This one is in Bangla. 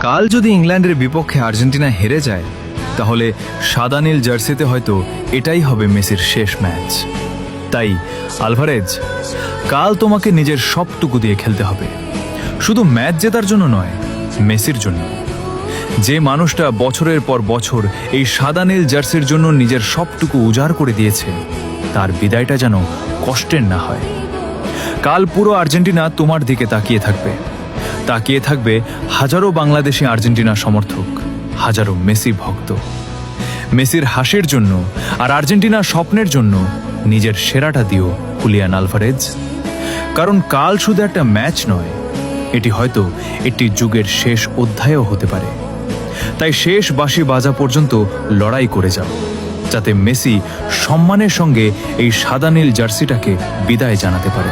কাল যদি ইংল্যান্ডের বিপক্ষে আর্জেন্টিনা হেরে যায় তাহলে সাদা নীল জার্সিতে হয়তো এটাই হবে মেসির শেষ ম্যাচ। তাই আলভারেজ, কাল তোমাকে নিজের সবটুকু দিয়ে খেলতে হবে, শুধু ম্যাচ জেতার জন্য নয়, মেসির জন্য। যে মানুষটা বছরের পর বছর এই সাদা নীল জার্সির জন্য নিজের সবটুকু উজাড় করে দিয়েছে, তার বিদায়টা যেন কষ্টের না হয়। কাল পুরো আর্জেন্টিনা তোমার দিকে তাকিয়ে থাকবে হাজারো বাংলাদেশি আর্জেন্টিনা সমর্থক, হাজারো মেসি ভক্ত। মেসির হাসির জন্য আর আর্জেন্টিনার স্বপ্নের জন্য নিজের সেরাটা দিও হুলিয়ান আলভারেজ। কারণ কাল শুধু একটা ম্যাচ নয়, এটি হয়তো একটি যুগের শেষ অধ্যায়ও হতে পারে। তাই শেষ বাঁশি বাজা পর্যন্ত লড়াই করে যাও, যাতে মেসি সম্মানের সঙ্গে এই সাদা নীল জার্সিটাকে বিদায় জানাতে পারে।